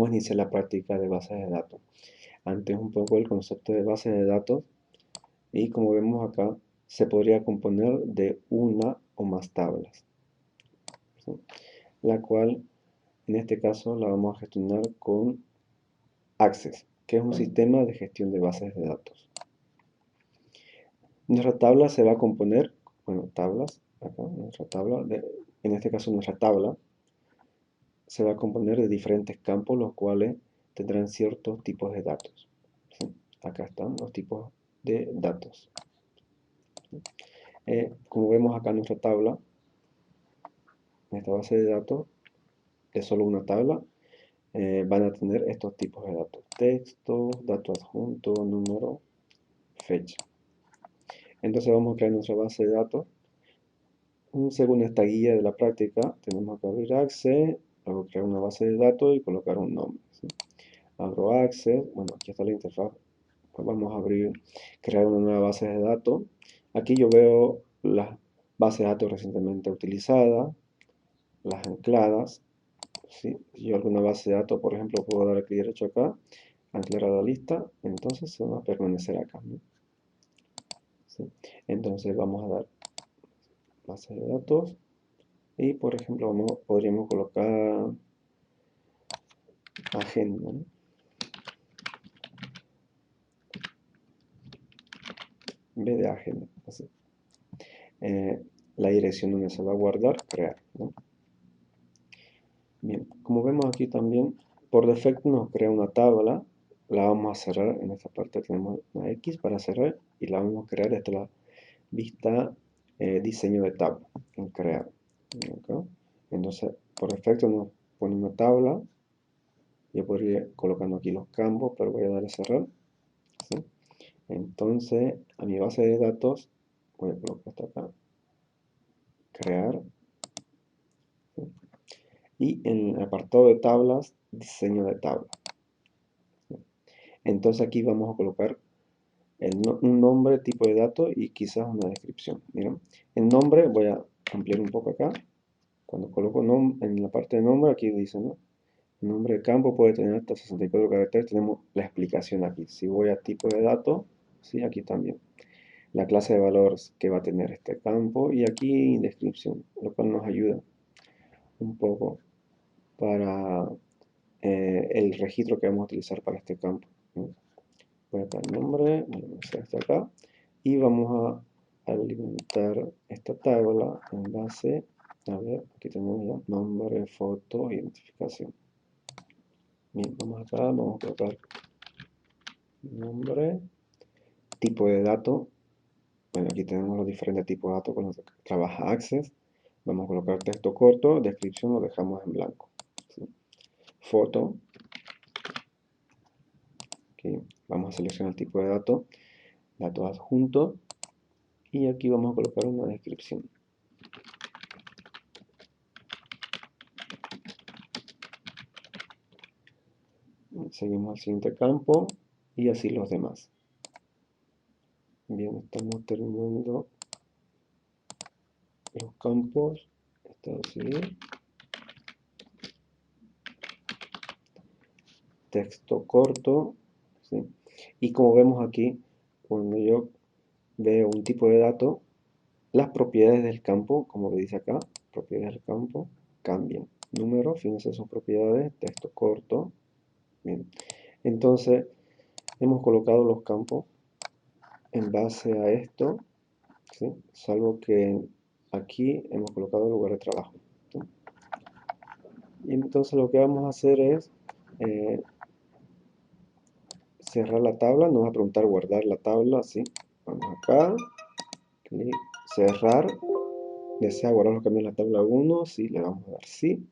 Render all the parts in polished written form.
Vamos a iniciar la práctica de bases de datos. Antes un poco el concepto de base de datos y como vemos acá se podría componer de una o más tablas, ¿sí? La cual en este caso la vamos a gestionar con Access, que es un sistema de gestión de bases de datos. Nuestra tabla se va a componer, bueno, tablas, acá, nuestra tabla, en este caso nuestra tabla, se va a componer de diferentes campos, los cuales tendrán ciertos tipos de datos, ¿sí? Acá están los tipos de datos. Como vemos acá en nuestra tabla, en esta base de datos, es solo una tabla, van a tener estos tipos de datos: texto, dato adjunto, número, fecha. Entonces vamos a crear nuestra base de datos. Según esta guía de la práctica, tenemos que abrir Access, luego crear una base de datos y colocar un nombre, ¿sí? Abro Access, bueno, aquí está la interfaz. Pues vamos a crear una nueva base de datos. Aquí yo veo las bases de datos recientemente utilizadas, las ancladas, ¿sí? Si yo alguna base de datos, por ejemplo, puedo dar clic derecho acá, anclar a la lista, entonces se va a permanecer acá, ¿no? ¿Sí? Entonces vamos a dar base de datos y, por ejemplo, podríamos colocar agenda, ¿no? En vez de agenda, así. La dirección donde se va a guardar, crear, ¿no? Bien, como vemos aquí también, por defecto nos crea una tabla, la vamos a cerrar. En esta parte tenemos una X para cerrar y la vamos a crear. Esta es la vista diseño de tabla, en crear, ¿okay? Entonces, por defecto nos pone una tabla. Yo podría ir colocando aquí los campos, pero voy a dar a cerrar, ¿sí? Entonces, a mi base de datos voy a colocar esto acá, crear, ¿sí? Y en el apartado de tablas, diseño de tabla, ¿sí? Entonces aquí vamos a colocar un nombre, tipo de dato y quizás una descripción. Miren, el nombre voy a ampliar un poco acá. Cuando coloco en la parte de nombre, aquí dice, ¿no? El nombre de campo puede tener hasta 64 caracteres. Tenemos la explicación aquí. Si voy a tipo de dato, sí, aquí también. La clase de valores que va a tener este campo y aquí descripción, lo cual nos ayuda un poco para el registro que vamos a utilizar para este campo, ¿no? Voy a dar el nombre, voy a hacer esto acá y vamos a alimentar esta tabla en base, a ver, aquí tenemos ya nombre, foto, identificación. Bien, vamos acá, vamos a colocar nombre, tipo de dato. Bueno, aquí tenemos los diferentes tipos de datos con los que trabaja Access. Vamos a colocar texto corto, descripción lo dejamos en blanco, ¿sí? Foto, aquí vamos a seleccionar el tipo de dato, dato adjunto, y aquí vamos a colocar una descripción. Seguimos al siguiente campo y así los demás. Bien, estamos terminando los campos. Estado civil, texto corto, ¿sí? Y como vemos aquí, cuando yo veo un tipo de dato, las propiedades del campo, como dice acá, propiedades del campo, cambian. Número, fíjense sus propiedades, texto corto. Bien, entonces hemos colocado los campos en base a esto, ¿sí? Salvo que aquí hemos colocado el lugar de trabajo, ¿sí? Y entonces lo que vamos a hacer es cerrar la tabla. Nos va a preguntar guardar la tabla, ¿sí? Vamos acá, clic, cerrar. ¿Desea guardar los cambios en la tabla 1? Sí, le vamos a dar sí.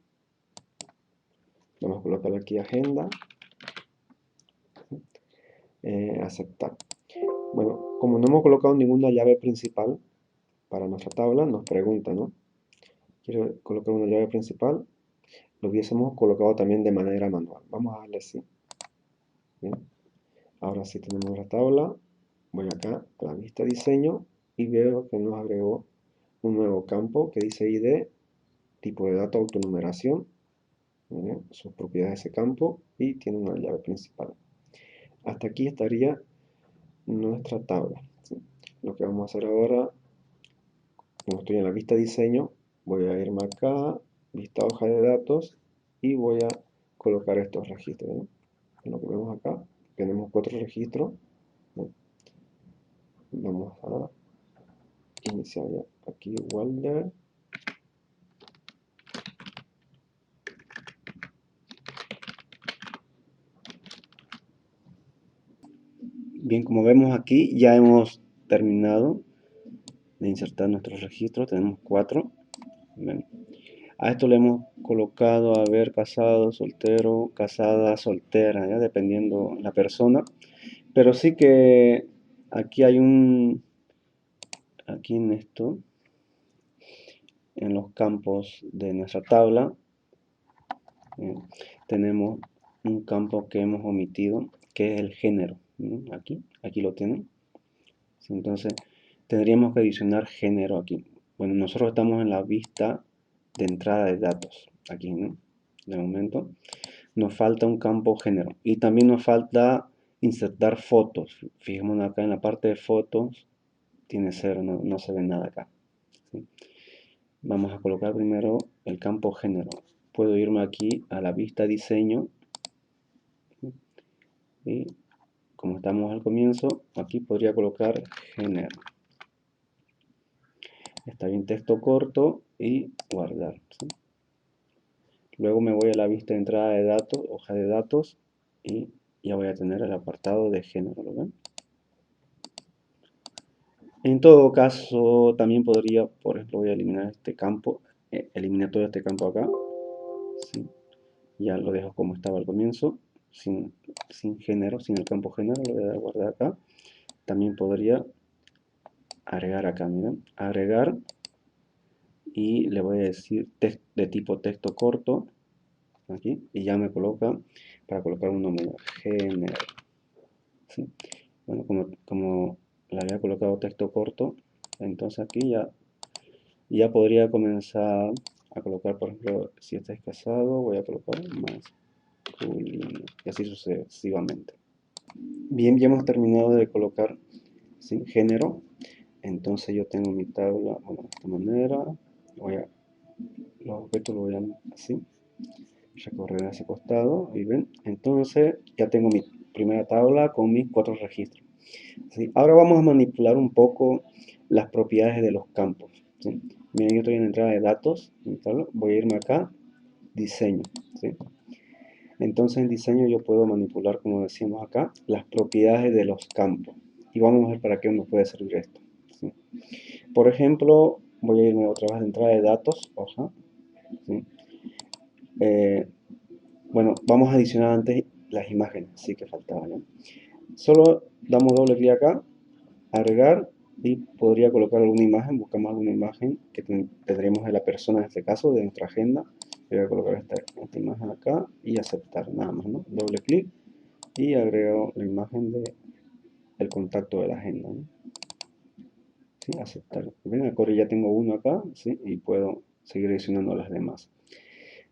Vamos a colocar aquí agenda, aceptar. Bueno, como no hemos colocado ninguna llave principal para nuestra tabla, nos pregunta, ¿no? Quiero colocar una llave principal. Lo hubiésemos colocado también de manera manual. Vamos a darle sí. Bien. Ahora sí tenemos la tabla. Voy acá a la vista diseño y veo que nos agregó un nuevo campo que dice ID, tipo de dato autonumeración. Miren, sus propiedades de ese campo y tiene una llave principal. Hasta aquí estaría nuestra tabla, ¿sí? Lo que vamos a hacer ahora, como estoy en la vista diseño, voy a irme acá, vista hoja de datos, y voy a colocar estos registros, ¿no? Lo que vemos acá, tenemos 4 registros. ¿No? Vamos a iniciar ya aquí Walder. Bien, como vemos aquí, ya hemos terminado de insertar nuestros registros. Tenemos 4. Bien. A esto le hemos colocado, a ver, casado, soltero, casada, soltera, ya dependiendo la persona. Pero sí que aquí hay aquí en esto, en los campos de nuestra tabla, eh, tenemos un campo que hemos omitido, que es el género. Aquí lo tienen. Entonces, tendríamos que adicionar género aquí. Bueno, nosotros estamos en la vista de entrada de datos, aquí, ¿no? De momento. Nos falta un campo género. Y también nos falta insertar fotos. Fijémonos acá en la parte de fotos. Tiene 0, no se ve nada acá. ¿Sí? Vamos a colocar primero el campo género. Puedo irme aquí a la vista diseño. Y como estamos al comienzo, aquí podría colocar género. Está bien, texto corto y guardar. ¿Sí? Luego me voy a la vista de entrada de datos, hoja de datos, y ya voy a tener el apartado de género. ¿Lo ven? En todo caso, también podría, por ejemplo, voy a eliminar este campo, eliminar todo este campo acá. ¿Sí? Ya lo dejo como estaba al comienzo, sin género, sin el campo género, lo voy a dar a guardar acá. También podría agregar acá, miren, agregar, y le voy a decir de tipo texto corto, aquí, y ya me coloca, para colocar un nombre, género. ¿Sí? Bueno, como le había colocado texto corto, entonces aquí ya podría comenzar a colocar, por ejemplo, si estáis casado, voy a colocar masculino, y así sucesivamente. Bien, ya hemos terminado de colocar, ¿sí?, género. Entonces yo tengo mi tabla, bueno, de esta manera. Los objetos lo voy a así, recorrer hacia costado, y ven, entonces ya tengo mi primera tabla con mis 4 registros. ¿Sí? Ahora vamos a manipular un poco las propiedades de los campos. ¿Sí? Miren, yo estoy en la entrada de datos, voy a irme acá, diseño. ¿Sí? Entonces en diseño yo puedo manipular, como decíamos acá, las propiedades de los campos. Y vamos a ver para qué nos puede servir esto. ¿Sí? Por ejemplo, voy a irme otra vez a la entrada de datos, hoja. ¿Sí? Bueno, vamos a adicionar antes las imágenes, sí que faltaban, ¿no? Solo damos doble clic acá, agregar, y podría colocar alguna imagen, buscamos alguna imagen que tendríamos de la persona en este caso, de nuestra agenda. Voy a colocar esta imagen acá y aceptar, nada más, ¿no? Doble clic y agrego la imagen del contacto de la agenda, ¿no? ¿Sí? Aceptar. Ven, acá ya tengo uno acá, ¿sí? Y puedo seguir adicionando las demás.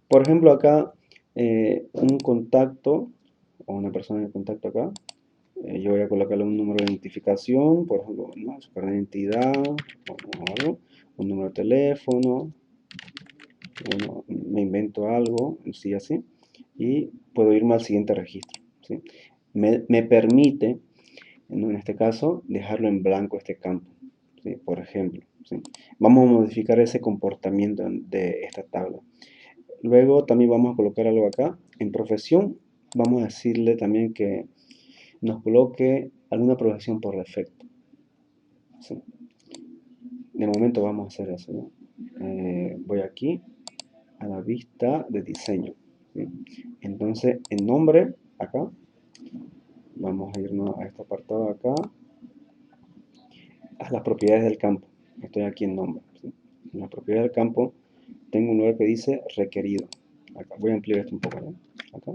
Por ejemplo, acá un contacto o una persona de contacto acá. Yo voy a colocarle un número de identificación, por ejemplo, ¿no?, su carnet de identidad, o algo, un número de teléfono, bueno, me invento algo, sí, así, y puedo irme al siguiente registro. ¿Sí? Me permite, en este caso, dejarlo en blanco este campo, ¿sí? Por ejemplo. ¿Sí? Vamos a modificar ese comportamiento de esta tabla. Luego también vamos a colocar algo acá. En profesión, vamos a decirle también que nos coloque alguna profesión por defecto. ¿Sí? De momento vamos a hacer eso, ¿no? Voy aquí a la vista de diseño. ¿Sí? Entonces, en nombre, acá, vamos a irnos a este apartado acá, a las propiedades del campo. Estoy aquí en nombre. ¿Sí? En las propiedades del campo tengo un lugar que dice requerido. Acá, voy a ampliar esto un poco, ¿no? Acá,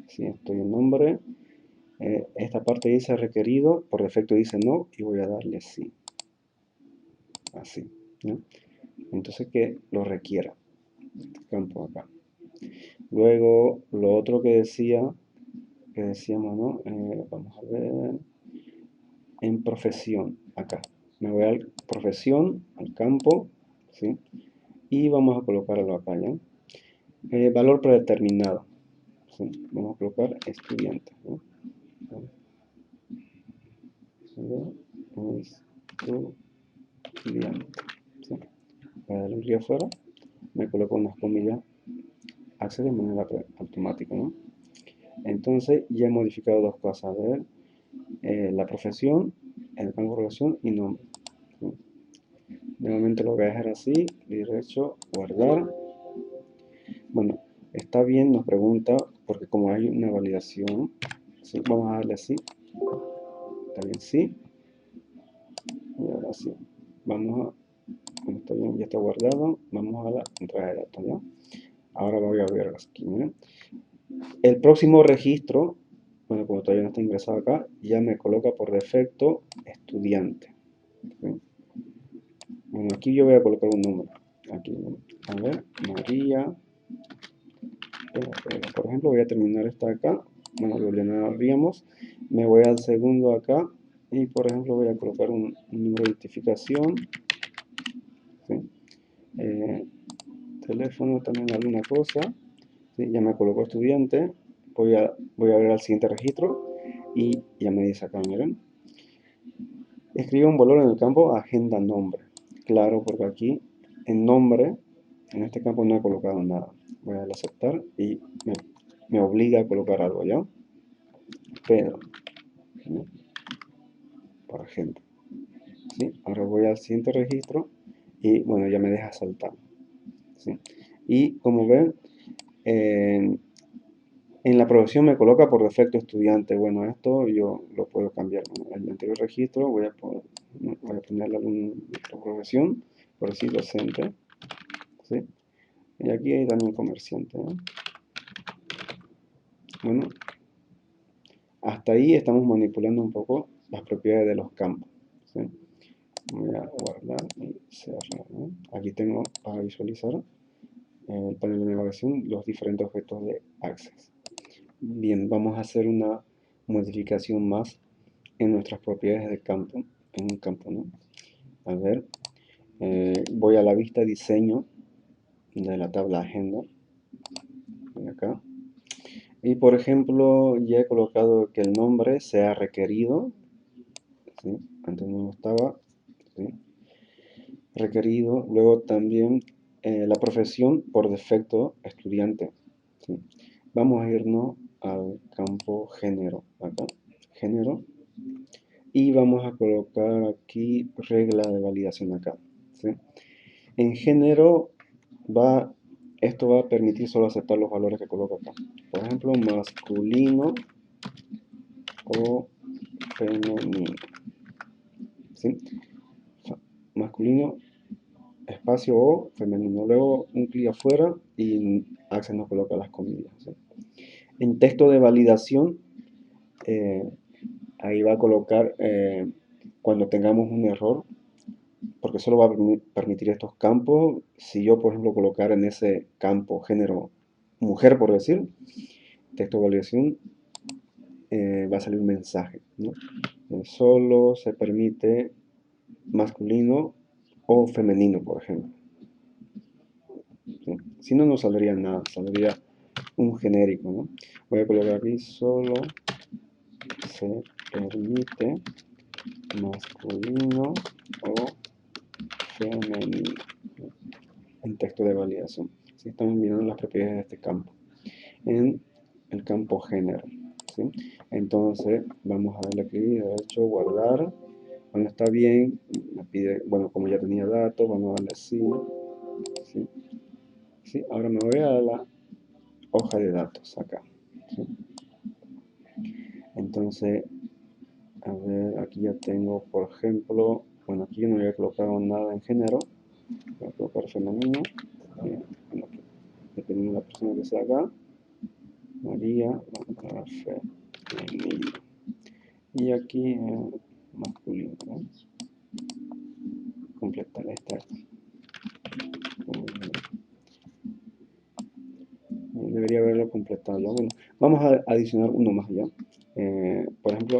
sí, estoy en nombre. Esta parte dice requerido, por defecto dice no, y voy a darle sí. Así, ¿no? Entonces que lo requiera, este campo acá. Luego, lo otro que decíamos, ¿no? Vamos a ver, en profesión, acá. Me voy a profesión, al campo, ¿sí? Y vamos a colocarlo acá, ¿ya? Valor predeterminado, ¿sí? Vamos a colocar estudiante, ¿no? Estudiante, ¿sí? Voy a darle un río afuera, me coloco unas comillas, accede de manera automática, ¿no? Entonces ya he modificado dos cosas, a ver, la profesión, el campo de profesión y nombre, ¿sí? De momento lo voy a dejar así, derecho, guardar. Bueno, está bien, nos pregunta, porque como hay una validación, ¿sí? Vamos a darle así, está bien, sí, y ahora sí, vamos a, bueno, está bien, ya está guardado, vamos a la entrada de datos, ¿ya? Ahora voy a ver aquí, miren. El próximo registro, bueno, como todavía no está ingresado acá, ya me coloca por defecto estudiante, ¿sí? Bueno, aquí yo voy a colocar un número, aquí, ¿no? A ver, María, por ejemplo, voy a terminar esta acá, bueno, lo llenaríamos, me voy al segundo acá, y por ejemplo voy a colocar un número de identificación, ¿sí? Teléfono también alguna cosa, ¿sí? Ya me colocó estudiante, voy a ver al siguiente registro, y ya me dice acá, miren, escribe un valor en el campo agenda nombre, claro, porque aquí en nombre, en este campo no he colocado nada, voy a darle a aceptar, y me obliga a colocar algo, ¿ya? Pedro, ¿no? Por ejemplo, ¿sí? Ahora voy al siguiente registro y bueno, ya me deja saltar, ¿sí? Y como ven, en la profesión me coloca por defecto estudiante. Bueno, esto yo lo puedo cambiar, ¿no? En el anterior registro voy a ponerle alguna profesión, por decir docente, ¿sí? Y aquí hay también comerciante, ¿no? Bueno, hasta ahí estamos manipulando un poco las propiedades de los campos, ¿sí? Voy a guardar y cerrar, ¿no? Aquí tengo para visualizar el panel de navegación los diferentes objetos de Access. Bien, vamos a hacer una modificación más en nuestras propiedades de campo, en un campo, ¿no? A ver, voy a la vista diseño de la tabla agenda, de acá, y por ejemplo ya he colocado que el nombre sea requerido, ¿sí? Antes no estaba, ¿sí? Requerido, luego también la profesión por defecto estudiante, ¿sí? Vamos a irnos al campo género, acá, género, y vamos a colocar aquí regla de validación acá, ¿sí? En género esto va a permitir solo aceptar los valores que coloco acá, por ejemplo masculino o femenino, ¿sí? Masculino espacio o femenino, luego un clic afuera y Access nos coloca las comillas, ¿sí? En texto de validación, eh, ahí va a colocar cuando tengamos un error, porque solo va a permitir estos campos. Si yo, por ejemplo, colocar en ese campo género mujer, por decir, texto de validación, va a salir un mensaje, ¿no? Solo se permite masculino o femenino, por ejemplo, ¿sí? Si no, no saldría nada, saldría un genérico, ¿no? Voy a colocar aquí solo se permite masculino o femenino en texto de validación. Si estamos mirando las propiedades de este campo en el campo género, ¿sí? Entonces vamos a darle aquí derecho guardar. Cuando está bien me pide, bueno, como ya tenía datos, vamos a darle sí, ¿sí? ¿Sí? Ahora me voy a la hoja de datos acá, ¿sí? Entonces, a ver, aquí ya tengo, por ejemplo, bueno, aquí yo no había colocado nada en género, voy a colocar femenino, bueno, dependiendo de la persona que sea acá, María, vamos a colocar femenino, y aquí masculino, ¿no? Completar esta. debería haberlo completado ya. Bueno, vamos a adicionar uno más ya. Por ejemplo,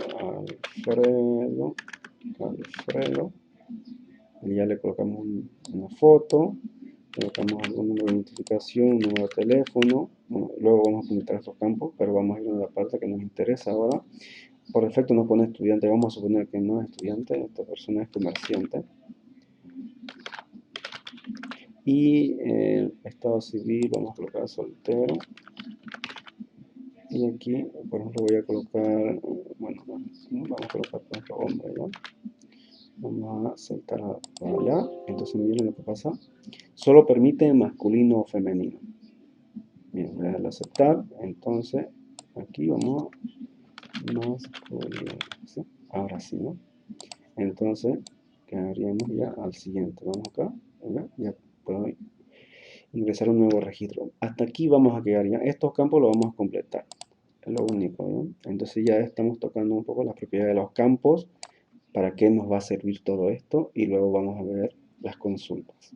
Alfredo, y ya le colocamos una foto, colocamos algún número de identificación, un número de teléfono. Bueno, luego vamos a completar estos campos, pero vamos a ir a la parte que nos interesa ahora. Por defecto nos pone estudiante, vamos a suponer que no es estudiante, esta persona es comerciante. Y estado civil, vamos a colocar soltero. Y aquí, por ejemplo, voy a colocar, bueno, vamos a colocar por ejemplo hombre, ¿ya? Vamos a saltar para allá. Entonces miren lo que pasa. Solo permite masculino o femenino. Bien, voy a darle a aceptar. Entonces, aquí vamos a masculino. ¿Sí? Ahora sí, ¿no? Entonces, quedaríamos ya al siguiente. Vamos acá. Ya puedo ingresar un nuevo registro. Hasta aquí vamos a quedar ya. Estos campos los vamos a completar. Es lo único, ¿no? Entonces ya estamos tocando un poco las propiedades de los campos, para qué nos va a servir todo esto y luego vamos a ver las consultas.